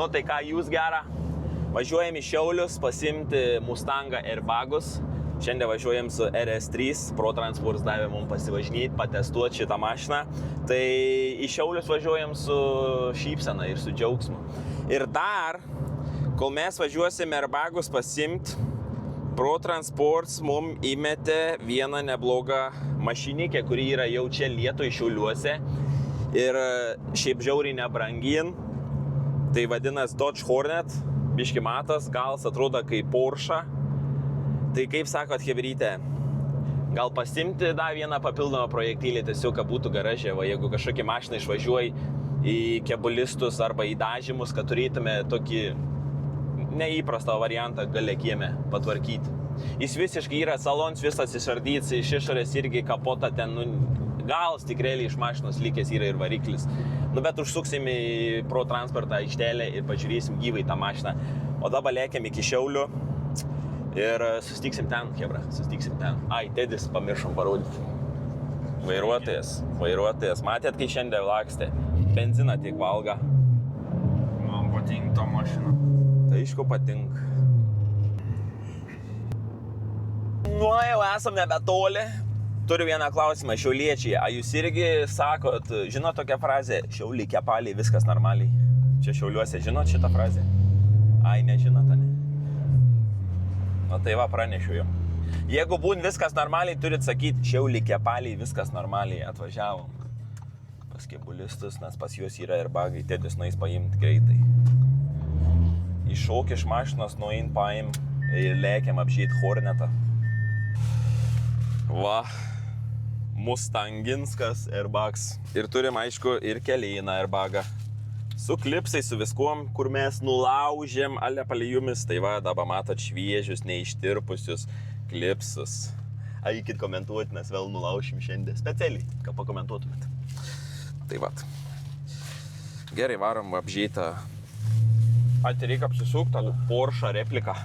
Nu, tai ką jūs gera? Važiuojam į Šiaulius pasimti Mustangą Airbagus. Šiandien važiuojam su RS3, ProTransport davė mums pasivažinėti, patestuoti šitą mašiną. Tai į Šiaulius važiuojam su šypsena ir su džiaugsmu. Ir dar, kol mes važiuosim Airbagus pasimti, ProTransport mums įmetė vieną neblogą mašinikę, kuri yra jau čia Lietuvoj Šiauliuose. Ir šiaip žiauriai nebrangin. Tai vadinas Dodge Hornet, biški matas, galas atrodo kaip Porsche. Tai kaip sakot, hebrytė, gal pasimti dar vieną papildomą projektėlį tiesiog, kad būtų garaže, va, jeigu kažkokį mašiną išvažiuoji į kebulistus arba į dažymus, kad turėtume tokį neįprastą variantą gale kieme patvarkyti. Jis visiškai yra salons visas išardyts, iš išorės irgi kapota ten, galas tik realiai iš mašinos likęs yra ir variklis. Bet užsuksim į ProTransportą aikštelę ir pažiūrėsim gyvai tą mašiną. O dabar lėkiam iki Šiaulių. Ir sustiksim ten, hebra, sustiksim ten. Ai, Tedis, pamiršom parodyti. Vairuotojas. Matėt, kai šiandien lakstė? Benziną tiek valga. Man patinka ta mašina. Tai aišku patinka. Nu, jau esam nebetoli. Turiu vieną klausimą, šiauliečiai. Ar jūs irgi sakot, žinot tokią frazę? Šiauliai, kepaliai, viskas normaliai. Čia Šiauliuose, žinot šitą frazę? Ai, nežinot, ne? O tai va, pranešiu jau. Jeigu būn viskas normaliai, turit sakyti, Šiauliai, kepaliai, viskas normaliai, atvažiavom. Pas kebulistus, nes pas juos yra Airbagai, Tedis nueis paimti greitai. Iššauk iš mašinos, nuein paim ir lėkiam apžyti Hornetą. Va, Mustanginskas Airbags. Ir turim, aišku, ir keleiną Airbagą. Su klipsai, su viskuom, kur mes nulaužėm alepalijumis. Tai va, dabar matot šviežius, neištirpusius klipsus. Eikit komentuoti, mes vėl nulaušim šiandien. Specialiai, kad pakomentuotumėt. Tai va. Gerai, varom apžytą. Ai, tai reikia apsisukti. Porsche replika.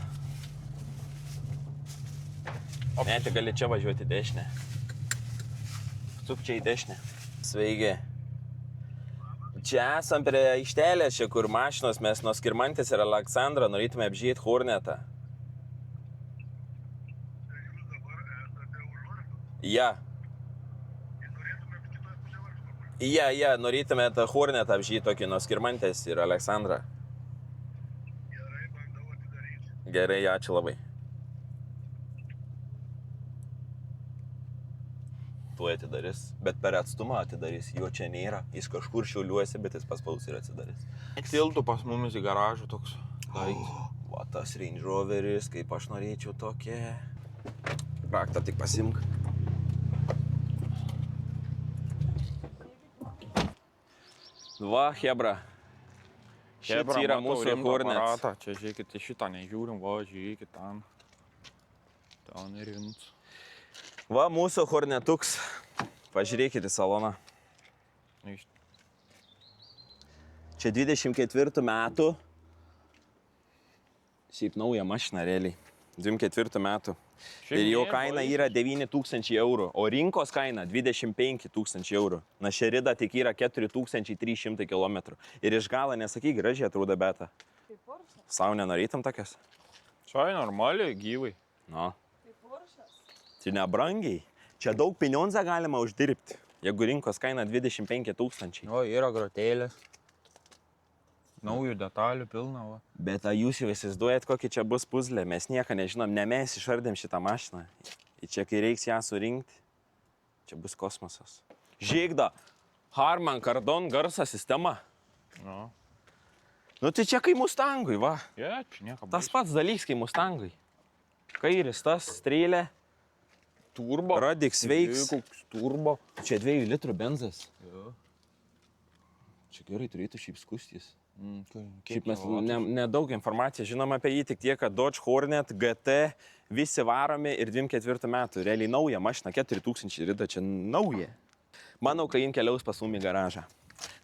Ne, tai gali čia važiuoti dešinę. Suk čia į dešinę. Sveiki. Čia esam prie aikštelės, čia kur mašinos, mes nuo Skirmantės ir Aleksandro norėtume apžyti Hornetą. Tai jūs dabar esate už vartų? Ja. Ir norėtume kitoje pusėje vartų? Ja, norėtume tą Hornetą apžyti tokį nuo Skirmantės ir Aleksandrą. Gerai, bandau atidaryti. Gerai, ačiū labai. Tuo atidarys, bet per atstumą atidarys, jo čia nėra. Jis kažkur Šiauliuose, bet jis paspaus ir atsidarys. Tiltų pas mumis į garažą toks. Va tas Range Roveris, kaip aš norėčiau tokia. Raktą tik pasimk. Va, hebra. Šits yra mūsų Hornets. Čia žiūrėkit, šitą nežiūrim, va, žiūrėkit ten. Ten ir rimts. Va, mūsų Hornetuks. Pažiūrėkit į saloną. Čia 24 metų. Šiaip nauja mašina, realiai. 24 metų. Ir jo kaina yra 9 000 eurų, o rinkos kaina 25 000 eurų. Na, šerida tik yra 4300 km. Ir iš galo, nesakyk, gražiai atrodo beta. Tai Porsche? Sau nenorėtum tokias? Čia normaliai, gyvai. No. Tai Porsche? Čia nebrangiai. Čia daug pinionzą galima uždirbti, jeigu rinkos kaina 25 000. O, yra grotėlės. Naujų detalių pilna, va. Bet jūs jau įsivaizduojat, kokį čia bus puzlė. Mes nieko nežinom, ne mes išardėm šitą mašiną. Ir čia, kai reiks ją surinkti, čia bus kosmosas. Žiegda, Harman Kardon garso sistema. No. Nu tai čia kai Mustangui, va. Ja, čia nieko. Tas pats dalyks kai Mustangui. Kairis, tas strėlė. Turbo. Radix veiks. Koks turbo. Čia 2 litrų benzas. Jo. Čia gerai turėtų šiaip skustys. Šiaip mes nedaug informacijos žinom apie jį, tik tiek, kad Dodge Hornet, GT, visi varomi ir 24 metų. Realiai nauja mašina, 4000 rida, čia nauja. Manau, kai jin keliaus pas mum į garažą.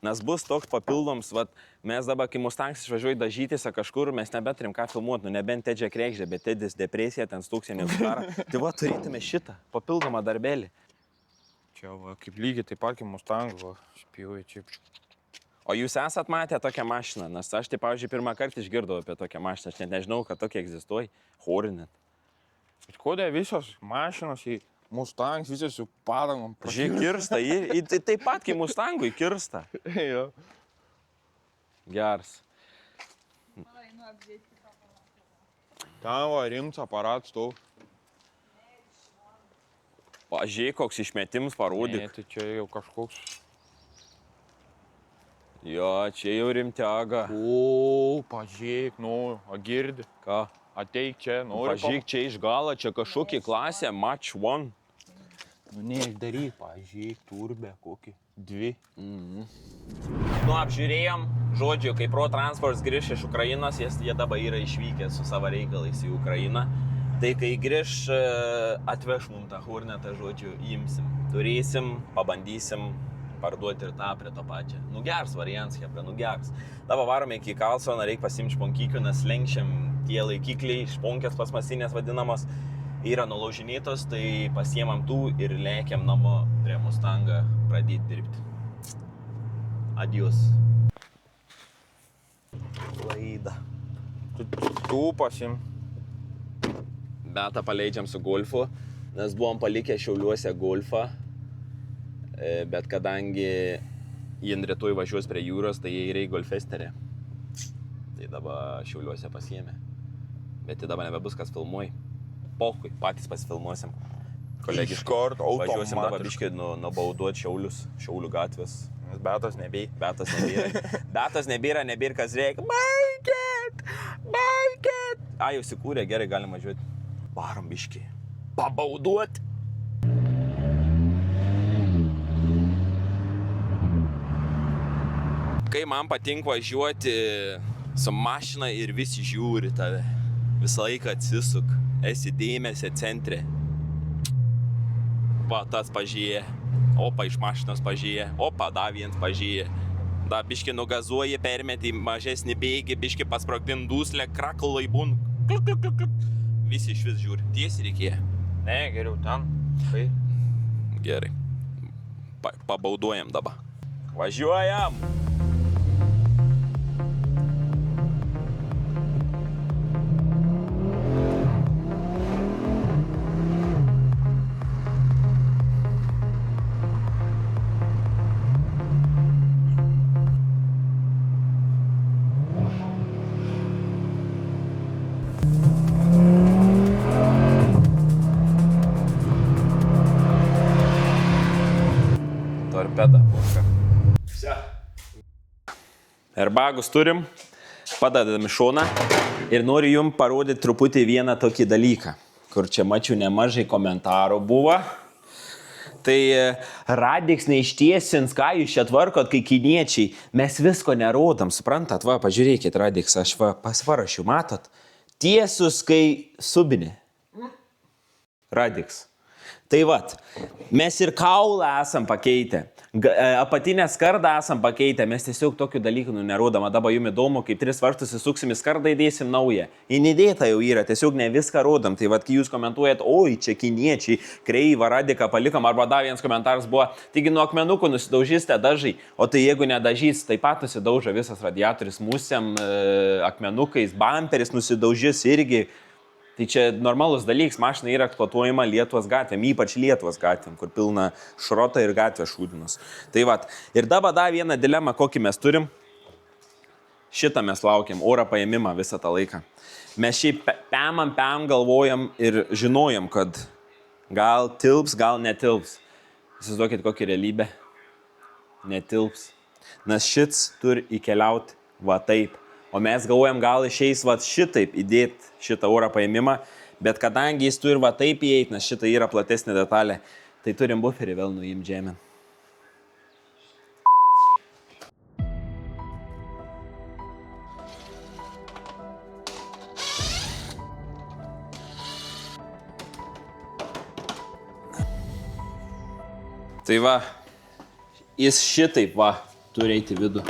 Nes bus toks papildoms, vat, mes dabar, kai Mustangs išvažiuoja dažytis kažkur, mes nebeturim ką filmuoti, nu nebent Tedžia krekžė, bet Tedis depresija, ten stūksenė uždara. Tai va, turėtume šitą papildomą darbelį. Čia va, kaip lygiai taip pat kaip Mustang, va, špijauja čia. O jūs esat matę tokią mašiną? Nes aš, tai, pavyzdžiui, pirmą kartą išgirdau apie tokią mašiną. Aš net nežinau, kad tokia egzistuoja. Hornet. Bet kodėl visos mašinos į Mustangs, visos su padangom? Žiūrėk, kirsta. Tai taip pat, kaip Mustangui kirsta. Jo. Geras. Ten va, rimtas aparatas tau. Pažiūrėk, koks išmetims parodyk. Ne, tai čia jau kažkoks. Jo, čia jau rimtiaga. O, pažiūrėk, nu, o girdi. Ką? Ateik čia, nori. Pažiūrėk, čia iš galo, čia kažkokia klasė, Match 1. Nu, neišdaryk, pažiūrėk, turbę kokį. 2. Nu, apžiūrėjom, žodžiu, kai Pro Transports grįž iš Ukrainos, jie dabar yra išvykę su savo reikalais į Ukrainą. Tai kai grįž, atveš mums tą Hornetą, žodžiu, imsim. Turėsim, pabandysim parduoti ir tą prie to pačią. Nu, geras variantas, hebra, nu geras. Dabar varome iki Karlsono, reikia pasimti šponkykių, nes lenkščiam tie laikikliai, šponkės plasmasinės vadinamos, yra nulaužinėtos, tai pasiemam tų ir lėkiam namo prie Mustangą pradėti dirbti. Adios. Laida. Tu pasim. Betą paleidžiam su Golfu, nes buvom palikę Šiauliuose Golfą, bet kadangi jie rytoj važiuos prie jūros, tai jie yra į Golfesterį. Tai dabar Šiauliuose pasiėmė. Bet tai dabar nebebus kas filmuoj. Pochui, patys pasifilmuosim. Kolegiškai. Iškart, Važiuosim dabar automatiškai. biškai nubauduot Šiaulius, Šiaulių gatvės. Nes Betas nebei. Betas nebėra. Betas nebėra kas reikia. Baikit! A, jau sikūrė, gerai, galim važiuoti. Varom biškai. Pabauduot! Kai man patinka važiuoti su mašina ir visi žiūri tave, visą laiką atsisuk, esi dėmesio centre. Pa, tas pažiūrė, opa iš mašinos pažiūrė, opa, da viens pažiūrė. Da biški nugazuoji, permeti mažesnį bėgį, biški pasprogdin duslę, kraklai būn. Kluk, kluk, kluk, kluk. Visi iš vis žiūri, tiesiai reikėjo. Ne, geriau ten. Tai. Gerai. Pabauduojam dabar. Važiuojam! Torpeda. Airbagus turim, padedam į šoną ir noriu jums parodyti truputį vieną tokį dalyką, kur čia mačiau nemažai komentarų buvo. Tai Radix neištiesins, ką jūs čia tvarkot, kai kiniečiai, mes visko nerodam, suprantat, va, pažiūrėkit, Radix, aš va pasvarašiu, matot, tiesus, kai subinė. Radix. Tai vat, mes ir kaulą esam pakeitę, apatinę skardą esam pakeitę, mes tiesiog tokių dalykų nerodama. Dabar jums įdomu, kaip 3 varžtus įsuksim į skardą, įdėsim naują. Įnidėta jau yra, tiesiog ne viską rodam. Tai vat, kai jūs komentuojat, oi, čia kiniečiai, kreivą radiką palikom, arba dar vienas komentaras buvo, taigi nuo akmenukų nusidaužysite dažai, o tai jeigu nedažys, taip pat nusidauža visas radiatorius musėm, akmenukais, bamperis nusidaužys irgi. Tai čia normalus dalykas, mašina yra eksploatuojama Lietuvos gatvėm, ypač Lietuvos gatvėm, kur pilna šrota ir gatvė šūdinos. Tai vat, ir dabar dar vieną dilemą, kokį mes turim. Šitą mes laukiam, oro paėmimą visą tą laiką. Mes šiaip pem galvojam ir žinojam, kad gal tilps, gal netilps. Įsivaizduokit kokią realybę. Netilps. Nes šits turi įkeliauti va taip. O mes galvojam, gal išeis va šitaip įdėti šitą oro paėmimą, bet kadangi jis turi va taip įeiti, nes šita yra platesnė detalė, tai turim buferį vėl nuimti žemėn. Tai va, jis šitaip va turi eiti vidų.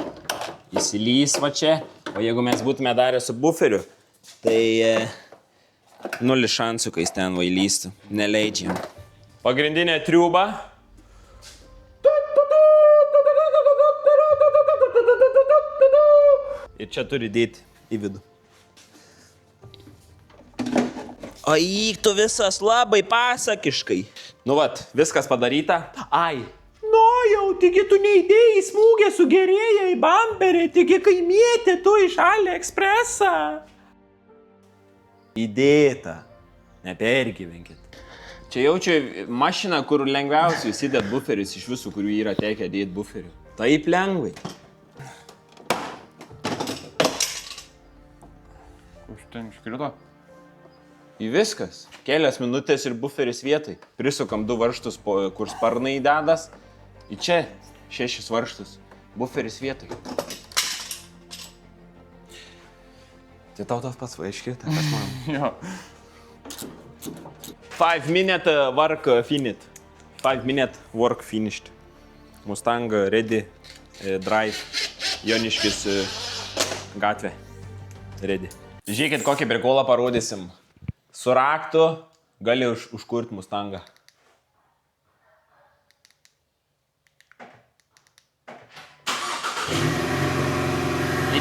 Įsilys va čia. O jeigu mes būtume darę su buferiu, tai 0 šansų, kai jis ten vailystų. Neleidžiam. Pagrindinė triūba. Ir čia turi dėti į vidų. O įktų visas labai pasakiškai. Nu vat, viskas padaryta. Ai. Nu jau, tigi tu neįdėjai smūgę sugerėję į bamperį, tigi kaimietė tu iš AliExpressą. Įdėta. Nepergyvenkit. Čia jaučiu mašiną, kur lengviausiai įsidėt buferius iš visų, kurių yra tekę dėti buferių. Taip lengvai. Už ten iškrito? Į viskas. Kelias minutės ir buferis vietai. Prisukam 2 varžtus, kur sparnai dedas. Į čia 6 varžtus. Buferis vietai. Tai tau tas pats vaaiškėta, kas man. Jo. 5 minute work finished. 5 minute work finished. Mustang ready, drive, Joniškis gatvė. Ready. Žiūrėkit, kokį prikolą parodysim. Su raktu gali užkurti Mustangą.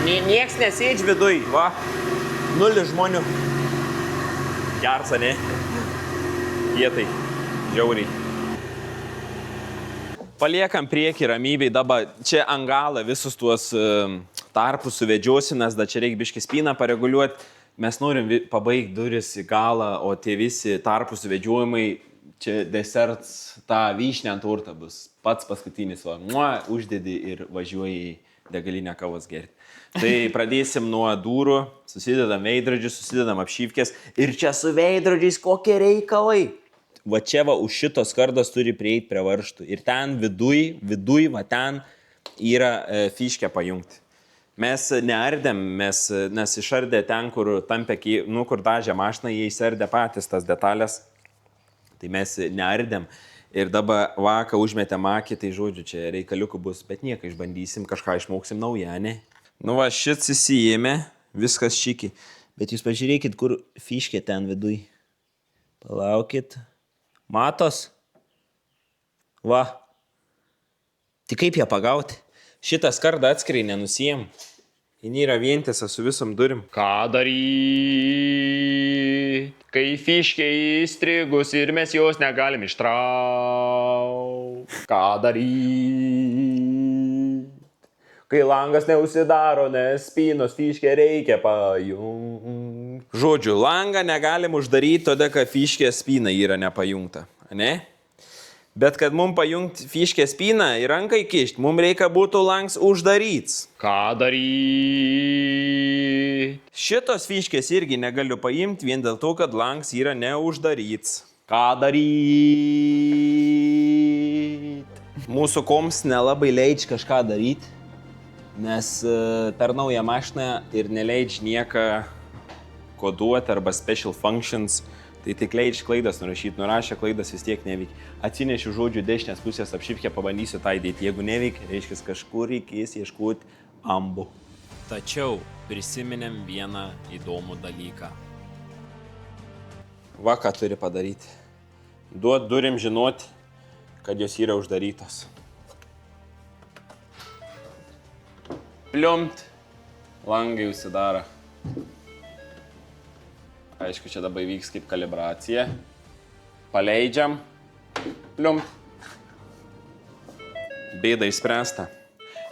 Nieks nesėdž viduj, va. 0 žmonių. Gersa, ne? Vietai. Žiauriai. Paliekam priekį ramybei, dabar čia ant galą visus tuos tarpus suvedžiosinas, da čia reikia biškį spyną pareguliuoti. Mes norim pabaigti duris į galą, o tie visi tarpų suvedžiojimai, čia deserts, ta vyšnė ant tortą bus. Pats paskutinis, va, uždedi ir važiuoji į degalinę kavos gerti. Tai pradėsim nuo durų, susidedam veidrodžius, susidedam apšyvkės ir čia su veidrodžiais kokie reikalai. Va čia va už šitos skardos turi prieiti prie varžtų ir ten viduj va ten yra fiškę pajungti. Mes neardėm, nes išardė ten, kur tampė, kur dažė mašiną, jie įsardė patys tas detalės. Tai mes neardėm ir dabar vaką užmetėm akį, tai žodžiu, čia reikaliukų bus, bet nieką išbandysim, kažką išmoksim naują, ne? Nu va, šits įsijėmė, viskas šiki. Bet jūs pažiūrėkit, kur fiškė ten viduj. Palaukit. Matos? Va. Tik kaip ją pagauti? Šitą skardą atskiriai nenusijėm. Jis yra vientisa su visom durim. Ką daryt? Kai fiškė įstrigus ir mes jos negalim ištraukti. Ką daryt? Kai langas neužsidaro, nes spynos fiškę reikia pajungti. Žodžiu, langą negalim uždaryti, todėl kad fiškė spyna yra nepajungta, ne? Bet kad mums pajungti fiškę spyną ir ranką įkišti, mums reikia būtų langs uždaryts. Ką daryt? Šitos fiškės irgi negaliu paimti vien dėl to, kad langs yra neuždaryts. Ką daryt? Mūsų koms nelabai leidž kažką daryti. Nes per naują mašiną ir neleidž nieką koduoti arba special functions, tai tik leidž klaidas nurašyti, nurašę klaidas vis tiek neveikia. Atsinešiu žodžių dešinės pusės apšypkę, pabandysiu tą įdėti. Jeigu neveikia, reiškia kažkur reikės ieškoti ambų. Tačiau prisiminėm vieną įdomų dalyką. Va, ką turi padaryti. Duot durim žinoti, kad jos yra uždarytos. Pliumt, langai užsidaro. Aišku, čia dabar vyks kaip kalibracija. Paleidžiam, pliumt. Bėda išspręsta.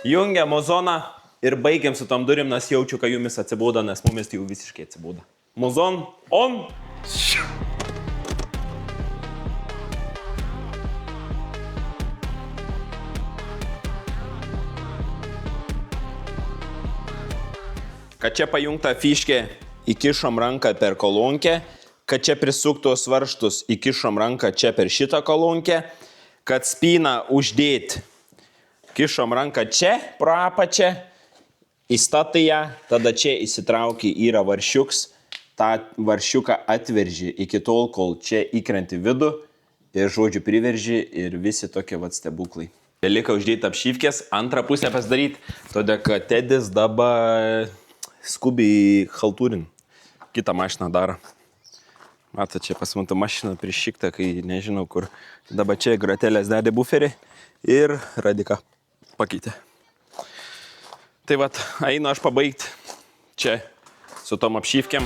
Jungiam muzoną ir baigiam su tom durim, nes jaučiu, kad jumis atsibūda, nes mumis jau visiškai atsibūda. Muzon, on! Kad čia pajungta fiškė, įkišom ranką per kolonkę, kad čia prisuktos varžtus, įkišom ranką čia per šitą kolonkę, kad spyną uždėti, kišom ranką čia, pro apačią, įstatai ją, tada čia įsitrauki yra varšiuks, tą varšiuką atverži iki tol, kol čia įkrenti vidų ir žodžiu priverži ir visi tokie vat stebuklai. Belika uždėti apšyvkės, antrą pusę pasidaryti, todėl kad Tedis dabar skubiai haltūrin. Kitą mašiną daro. Mato, čia pas man ta mašina prišikta, kai nežinau kur. Dabar čia gratelės dedė buferį ir radiką pakeitė. Tai vat, einu aš pabaigti Čia su tom apšyvkiam.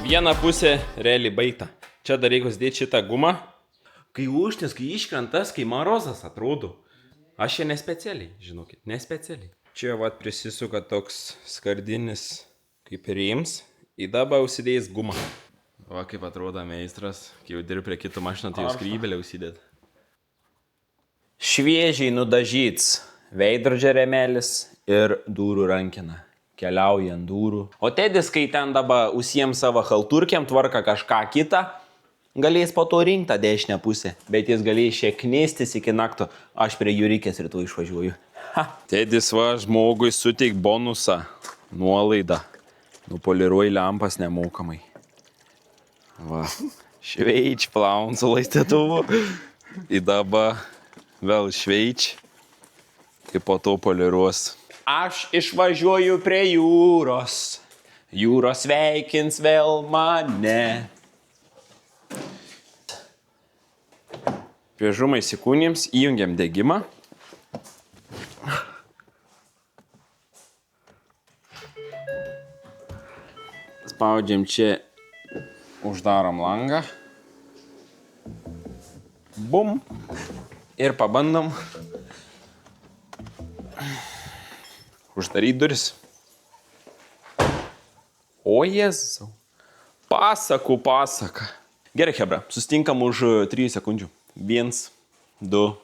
Viena pusė realiai baigta. Čia dar reikia dėti šitą gumą. Kai užtis, kai iškrentas, kai marozas atrodo. Aš čia nespecialiai, žinokit, nespecialiai. Čia vat prisisuka toks skardinis kaip reims. Į dabą užsidėjęs gumą. Va kaip atrodo meistras, kai jau dirbi prie kito mašino, tai jau skrybelę užsidėt. Šviežiai nudažyts veidrodžio rėmelis ir durų rankena. Keliauja ant durų. O Tedis, kai ten dabar užsiem savo halturkiam, tvarka kažką kitą, galės po to rinkti tą dešinę pusę. Bet jis galės šiek knėstis iki nakto. Aš prie Jurikės rytoj išvažiuoju. Ha. Tedis va žmogui suteik bonusą. Nuolaidą. Nupoliruoji lempas nemokamai. Va. Šveič plaun su laistytuvu. Į dabą vėl šveič. Ir po to poliruos. Aš išvažiuoju prie jūros. Jūros sveikins vėl mane. Piežumai įsikūnėms, įjungiam degimą. Spaudžiam čia, uždarom langą. Bum. Ir pabandom uždaryti duris. O Jėzau. Pasaka. Gerai, chebra, susitinkam už 3 sekundžių. 1, 2,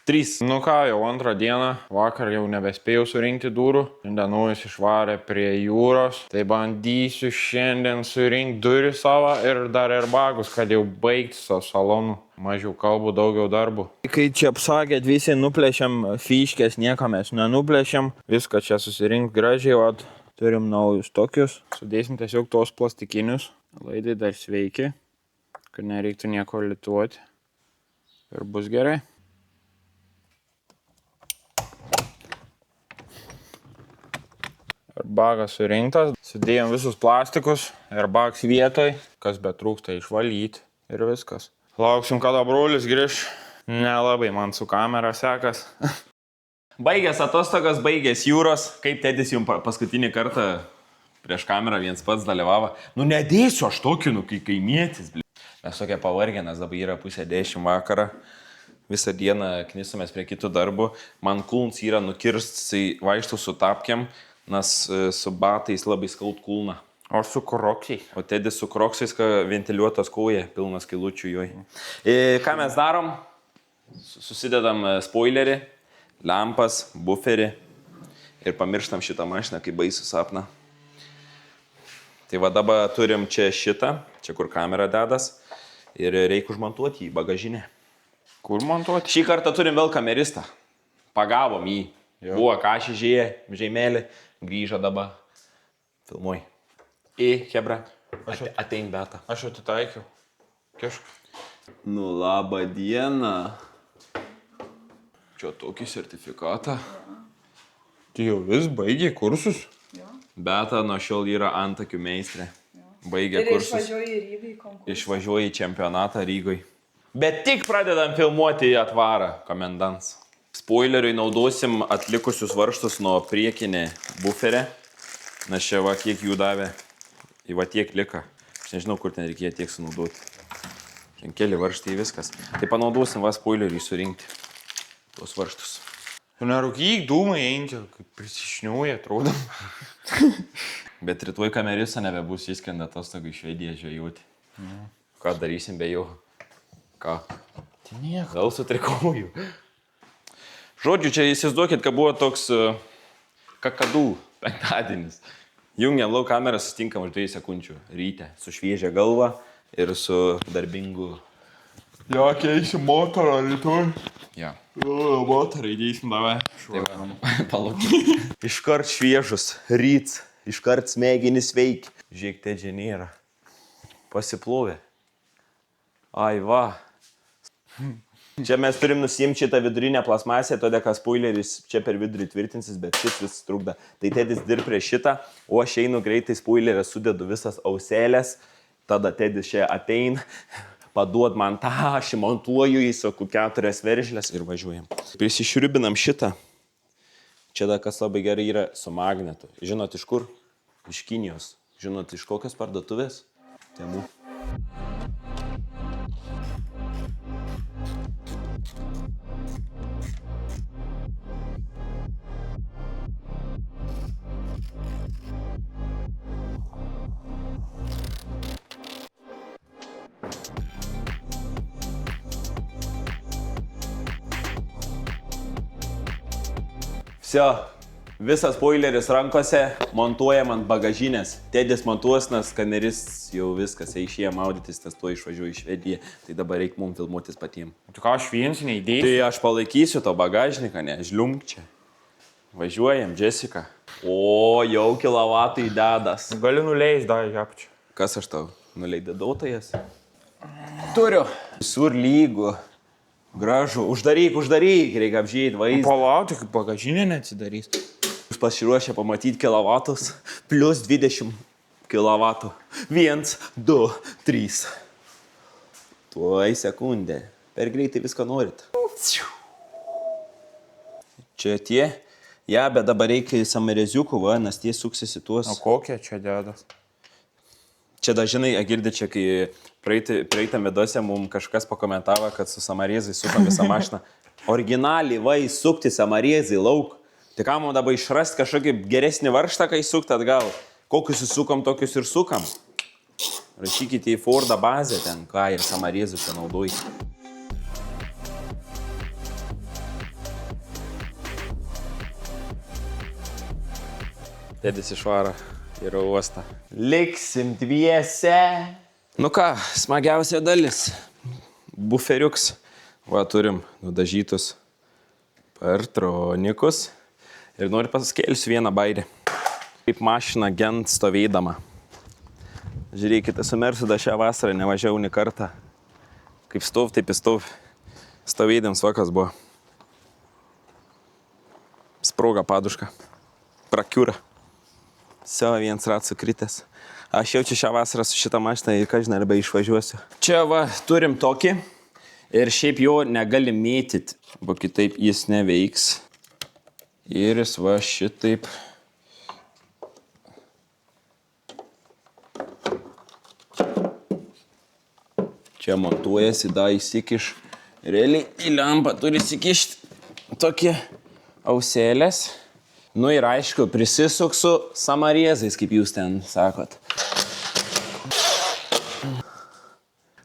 3. Nu ką, jau antrą dieną, vakar jau nebespėjau surinkti durų. Šiandien Nojus išvarė prie jūros. Tai bandysiu šiandien surinkti durį savo ir dar airbagus, kad jau baigti savo salonų. Mažiau kalbų, daugiau darbų. Kai čia apsakėt, visi nuplėšiam fiškės, nieko mes nenuplėšiam. Viską čia susirinkti gražiai, vat. Turim naujus tokius. Sudėsim tiesiog tos plastikinius. Laidai dar sveiki, kad nereiktų nieko lituoti. Ir bus gerai. Airbagas surinktas. Sudėjom visus plastikus. Airbags vietoj. Kas betrūksta išvalyti. Ir viskas. Lauksim, kada brolis grįš. Nelabai man su kamera sekas. Baigęs atostogas, baigęs jūros. Kaip Tedis jums paskutinį kartą prieš kamerą viens pats dalyvavo. Nu nedėsiu aš tokiu, nu kai kaimietis. Mes tokie pavargę, nes dabar yra 9:30 vakarą. Visą dieną knisomės prie kitų darbų. Man kulns yra nukirsts, tai vaikštau su tapkiam, nes su batais labai skaud kulną. O su kroksiais. O Tedis su kroksais, ventiliuotas koja, pilnas kailučių joj. Ką mes darom? Susidedam spoilerį, lempas, buferį ir pamirštam šitą mašiną, kaip baisų sapną. Tai va dabar turim čia šitą, čia kur kamera dedas ir reikia užmontuoti į bagažinę. Kur montuoti? Šį kartą turim vėl kameristą. Pagavom jį. Jo. Buvo kažį žeimėlį, grįžo dabar. Filmuoj. Hebra, atein beta. Aš atitaikiau. Kišk. Nu, labą dieną. Čia tokį sertifikatą. Tai jau vis baigė kursus? Beta nuo šiol yra antakių meistrė. Baigė Ir kursus. išvažiuoji į Rygą į konkursą. Išvažiuoji į čempionatą Rygoj. Bet tik pradedam filmuoti atvarą komendans. Spoileriui naudosim atlikusius varžtus nuo priekinė buferė. Nes čia va kiek jų davė. Į va tiek lika. Aš nežinau, kur ten reikėjo tiek sunaudoti. Ten keli varžtai viskas. Tai panaudosim va spoileriui surinkti tuos varžtus. Nerūkyk dūmai einti, kaip prisišniuoja, atrodo. Bet rytoj kamerisa nebebus įskrenda atostogų į Švediją žvejoti. Ką darysim be jo? Ką? Tai nieko. Gal sutrikauju. Žodžiu, čia įsivaizduokit, kad buvo toks kakadų penktadienis. Jungiam lau kamerą, sustinkam už 2 sekundžių ryte. Su šviežia galva ir su darbingu. Jo, keisim motorą rytoj. Ja. Motorą įdėsim davai. Palaukit. Iškart šviežus, ryt, iškart smegenis veik. Žiūrėk, Tedžia nėra. Pasiplovė. Ai va. Čia mes turim nusiimti šitą vidurinę plasmasę, todėl kad spoileris čia per vidurį tvirtinsis, bet šis vis trukda. Tai Tedis dirb prie šitą, o aš einu greitai spoilerę, sudedu visas auselės, tada Tedis čia ateina, paduod man tą, aš montuoju į sakų 4 veržlės ir važiuojam. Prisišriubinam šitą, Čia dar kas labai gerai yra su magnetu. Žinot iš kur? Iš Kinijos. Žinot iš kokios parduotuvės? Temu. Vsio, visas spoileris rankose, montuojam ant bagažinės. Tėdis montuos, nes skaneris jau viskas, išėję maudytis, nes tuo išvažiuoju į Švediją. Tai dabar reikia mums filmuotis patiems. Tu ką, aš vienas neįdėjai? Tai aš palaikysiu to bagažniką, ne, žliumk čia. Važiuojam, Jessica. O, jau kilovatai dedas. Galiu nuleis dar į apačią. Kas aš tau? Nuleidėdau tai jas? Turiu. Visur lygų. Gražu. Uždaryk, reikia apžiūrėti vaizdą. Palauti, kaip bagažinė neatsidarys. Jūs pasiruošę pamatyti kilovatus plus 20 kilovatų. 1, 2, 3. Tuoj sekundė. Per greitai viską norit. Čia tie. Ja, bet dabar reikia samarėziukų, va, nes tie suksisi tuos. O kokie čia dedas? Čia dažnai, girdė, čia kai praeitą meduose mums kažkas pakomentavo, kad su samarėzai sukam visą mašiną. Originaliai, va, įsukti samarėzai lauk. Tai ką mums dabar išrasti kažkokį geresnį varžtą, kai sukti atgal. Kokius įsukam, tokius ir sukam. Rašykite į Fordą bazę ten, ką ir samarėzų čia naudoji. Tėdis išvaro į uostą. Liksim dviese. Nu ką, smagiausia dalis. Buferiuks. Va, turim nudažytus partronikus. Ir noriu paskelsiu vieną bairį. Kaip mašina gent stovėdama. Žiūrėkite, su Mercedes šią vasarą nevažiavau nė kartą. Kaip stov, taip įstov. Stovėdams vakas buvo. Sproga paduška. Prakiūra. Savo vienas ratas sukritęs. Aš jaučiu šią vasarą su šitą mašiną ir ką žinai, arba išvažiuosiu. Čia va, turim tokį. Ir šiaip jo negali mėtyti. Va kitaip jis neveiks. Ir jis va šitaip. Čia montuojasi, da įsikiš. Realiai į lempą turi įsikišti tokie auselės. Nu ir aišku, prisisuk su samarėzais, kaip jūs ten sakot.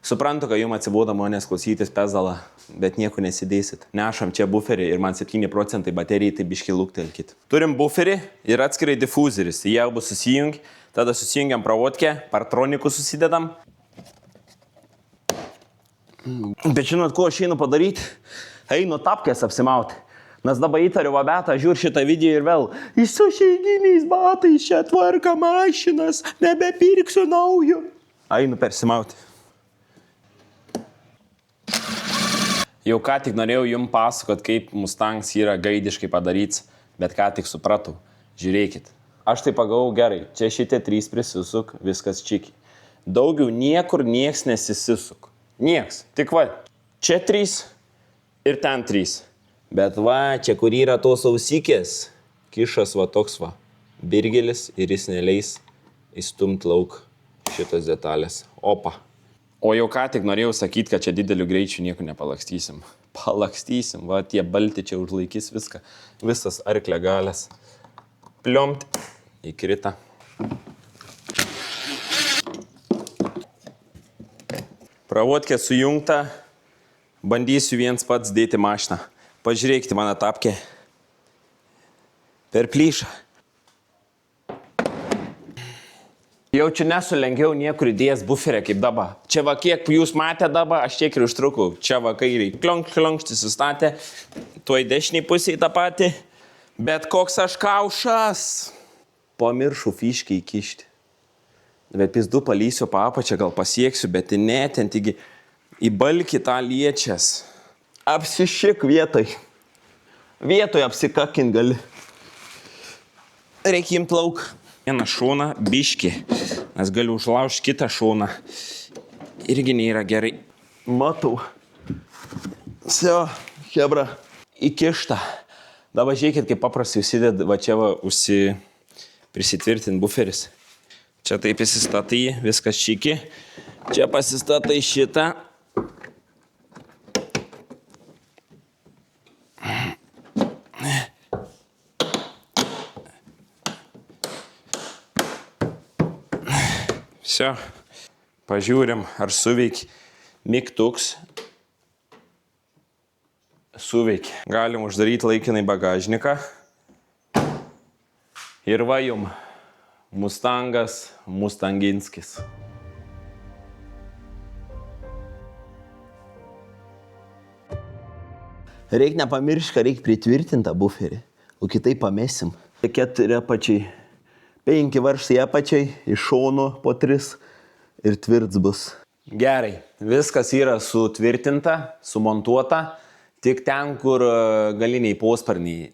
Suprantu, kad jums atsibodo manęs klausytis pezalą, bet nieko nesidėsit. Nešam čia buferį ir man 7% baterijai, tai biški luktelkit. Turim buferį ir atskirai difuzeris. Jie abu susijungi, tada susijungiam pravodkę, partronikus susidedam. Bet žinot, ko aš einu padaryti? Einu tapkės apsimauti. Nes dabar įtariu Vabetą, žiūr šitą video ir vėl. Su šeiginiais batais čia tvarka mašinas, nebepirksiu naujo. Einu persimauti. Jau ką tik norėjau jums pasakot, kaip Mustangs yra gaidiškai padaryts, bet ką tik supratau. Žiūrėkit. Aš tai pagavau gerai. Čia šitie 3 prisisuk, viskas čiki. Daugiau niekur nieks nesisisuk. Nieks. Tik va, čia 3 ir ten 3. Bet va, čia kur yra tos ausikės, kišas va toks va, birgelis ir jis neleis įstumti lauk šitos detalės. Opa. O jau ką tik norėjau sakyti, kad čia dideliu greičiu nieko nepalakstysim. Palakstysim, va, tie balti čia užlaikys viską. Visas arklio galės. Pliomt. Įkrita. Pravodkė sujungta. Bandysiu viens pats dėti mašiną. Pažiūrėkite mano tapkę. Per plyšą. Jaučiu nesulenkiau niekur įdėjęs buferę kaip dabar. Čia va kiek jūs matė dabar, aš tiek ir užtrukau. Čia va kairiai klonkštį sustatė. Tuoj dešiniai pusėje tą patį. Bet koks aš kaušas. Pamiršau fiškį įkišti. Bet pizdu palysiu papačią, gal pasieksiu, bet ne, ten taigi įbalki tą liečias. Apsišik vietoj. Vietoj apsikakint gali. Reikia imt lauk. Vieną šoną biškį, nes galiu užlaužti kitą šoną. Irgi nėra gerai. Matau. Sio, hebra, įkišta. Dabar žiūrėkit, kaip paprastai užsideda, va čia va prisitvirtinti buferis. Čia taip įsistatai, viskas čiki. Čia pasistatai šitą. Все. Pažiūrim, ar suveikia. Mygtuks. Suveikia. Galim uždaryti laikinai bagažniką. Ir va jum. Mustangas, Mustanginskis. Reik nepamiršti, kad reik pritvirtinti tą buferį, o kitaip pamesim. 4 apačiai, 5 varžtai apačiai, iš šonų po 3 ir tvirts bus. Gerai, viskas yra sutvirtinta, sumontuota, tik ten, kur galiniai posparniai.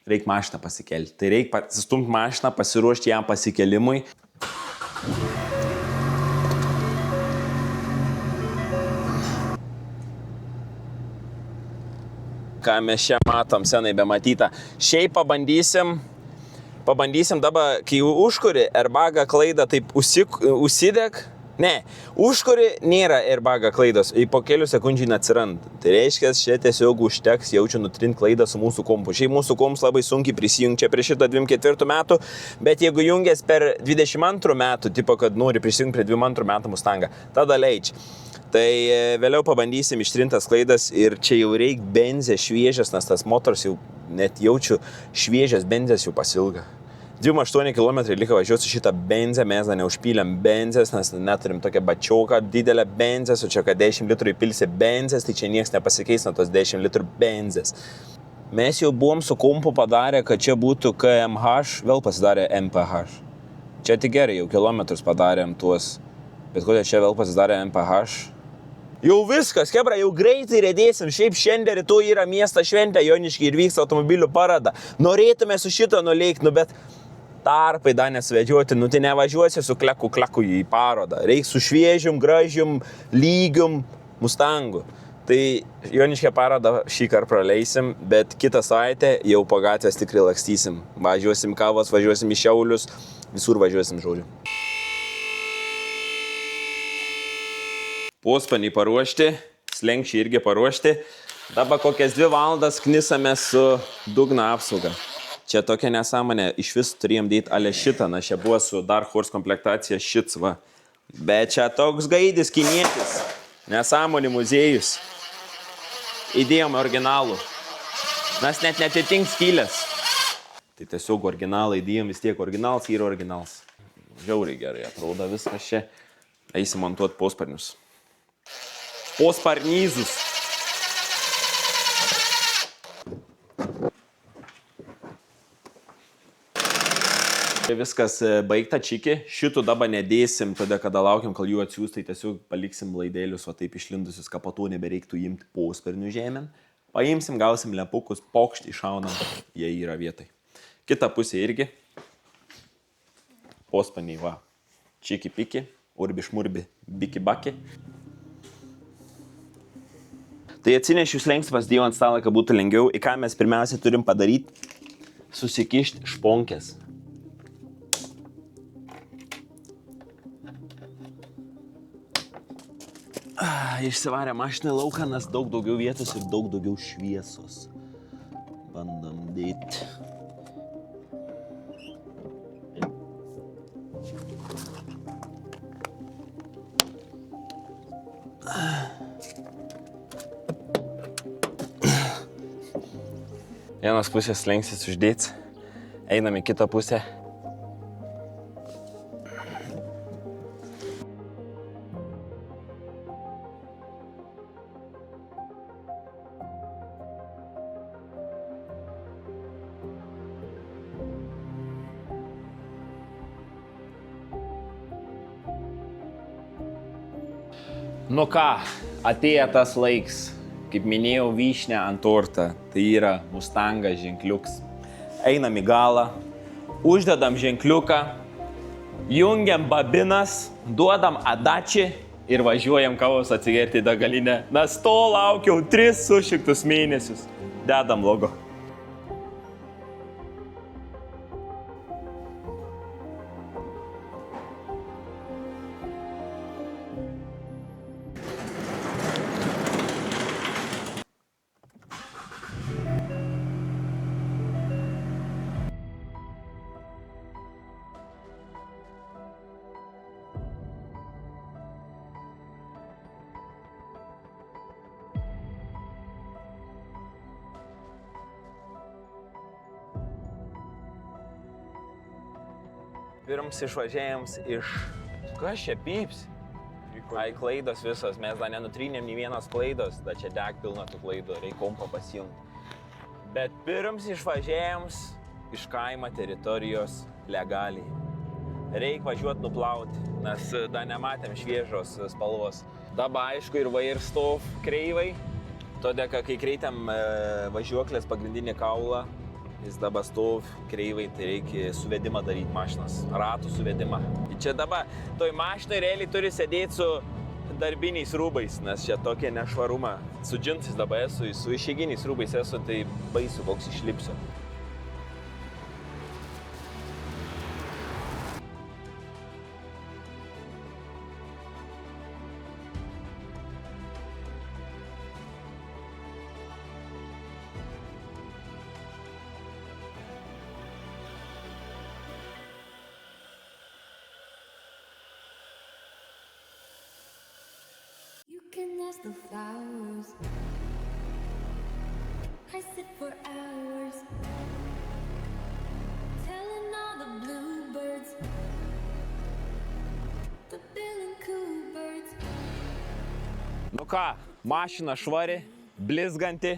Reik mašiną pasikelti. Tai reik pasistumti mašiną, pasiruošti jam pasikelimui. Ką mes čia matom, senai bematyta. Šiaip pabandysim dabar, kai užkuri airbagą klaidą, taip užsideg. Ne, užkuri nėra airbaga klaidos, po kelių sekundžių neatsiranda. Tai reiškia, čia tiesiog užteks jaučiu nutrinti klaidą su mūsų kompu. Šiaip mūsų komps labai sunkiai prisijungia prie šito 24 metų, bet jeigu jungiasi per 22 metų, tipo, kad nori prisijungti prie 22 metų Mustangą, tada leidžia. Tai vėliau pabandysim ištrintas klaidas ir čia jau reik benzė šviežias, nes tas motors jau net jaučiu šviežias benzės jau pasilga. 28 km liko važiuoti su šitą benzę, mes dar neužpylėm benzės, nes neturim tokią bačioką didelę benzės, o čia kad 10 litrų įpilsi benzės, tai čia nieks nepasikeis nuo tos 10 litrų benzės. Mes jau buvom su kompu padarę, kad čia būtų KMH, vėl pasidarė MPH. Čia tik gerai, jau kilometrus padarėm tuos, bet kodėl čia vėl pasidarė MPH? Jau viskas, kebra, jau greitai rėdėsim, šiaip šiandien rytoj yra miesta šventė, Jonišky ir vyks automobilių parada. Norėtume su šito nuleikti, bet tarpai dar nesvedžiuoti, tai nevažiuosi su kleku į parodą. Reiks su šviežium, gražium, lygium Mustangu. Tai Joniškę parodą šį kartą praleisim, bet kitą savaitę jau po gatvės tikrai lakstysim. Važiuosim Kavos, važiuosim į Šiaulius, visur važiuosim žodžiu. Pospanį paruošti, slenkščiai irgi paruošti. Dabar kokias 2 valandas knisame su dugno apsauga. Čia tokia nesąmonė, iš vis turėjom dėti ale šitą, na čia buvo su Dark Horse komplektacija šits va. Bet čia toks gaidis kinietis, nesąmonė muziejus. Įdėjom originalų, nes net netitink skylės. Tai tiesiog originalą įdėjom, vis tiek originalas yra originalas. Žiauriai gerai atrodo viskas čia. Eisim montuoti posparnius. Posparnyzus. Viskas baigta čiki, šitų dabar nedėsim, tada kada laukiam, kol jų atsiūs, tai tiesiog paliksim laidėlius, o taip išlindusius, kad po to nebereiktų imti posparnių žemėn. Paimsim, gausim lepukus, pokštį išaunam, jie yra vietai. Kita pusė irgi. Posparniai va, čiki piki, urbi šmurbi, biki baki. Tai atsinešiu slenkstį pasidėjau ant stalą, kad būtų lengviau. Į ką mes pirmiausia turim padaryti? Susikišti šponkės. Išsivarė mašiną lauką, nes daug daugiau vietos ir daug daugiau šviesos. Bandom dėti. Vienas pusės slenksis uždėti. Einam į kitą pusę. Nu ką, atėjo tas laiks, kaip minėjau, vyšnė ant tortą, tai yra Mustangas ženkliuks. Einam į galą, uždedam ženkliuką, jungiam babinas, duodam adačį ir važiuojam kavos atsigerti į degalinę. Nes to laukiau 3 sušiktus mėnesius. Dedam logo. Pirms išvažiavams iš... Kas čia pyps? Ai, klaidos visos, mes dar nenutrynėm nei vienos klaidos, da čia deg pilna tų klaidų, reikia kompą pasijungti. Bet pirms išvažiavams iš kaimo teritorijos legaliai. Reikia važiuoti nuplauti, nes dar nematėm šviežos spalvos. Dabar aišku ir vair stov kreivai, todėl kai kreitėm važiuoklės pagrindinį kaulą, jis dabar stov kreivai, tai reikia suvedimą daryti mašinas, ratų suvedimą. Čia dabar toj mašinai realiai turi sėdėti su darbiniais rūbais, nes čia tokia nešvaruma. Su džinsais dabar esu, su išeiginiais rūbais esu, tai baisu, koks išlipsiu. You can ask the flowers. I sit for hours, telling all the bluebirds, the bill and coo birds. Nu ką, mašina švari, blizganti,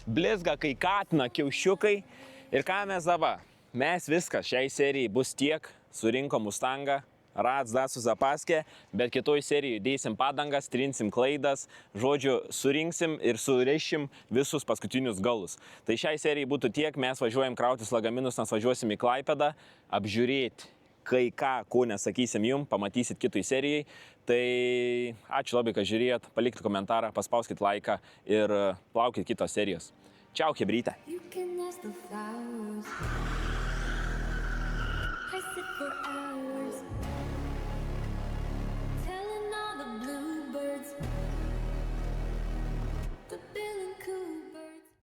blizga kai katina kiaušiukai. Ir ką mes dabar? Mes viskas šiai serijai bus tiek, surinkom Mustangą, Rats dar su zapaskė, bet kitoj serijai dėsim padangas, trinsim klaidas, žodžiu, surinksim ir surešim visus paskutinius galus. Tai šiai serijai būtų tiek, mes važiuojam krautis lagaminus, nes važiuosim į Klaipėdą, apžiūrėti kai ką, ko nesakysim jum, pamatysit kitoj serijai. Tai ačiū labai, kad žiūrėjot, palikit komentarą, paspauskit laiką ir laukit kitos serijos. Čiau, chebryte. You can ask the flowers. I sit for hours,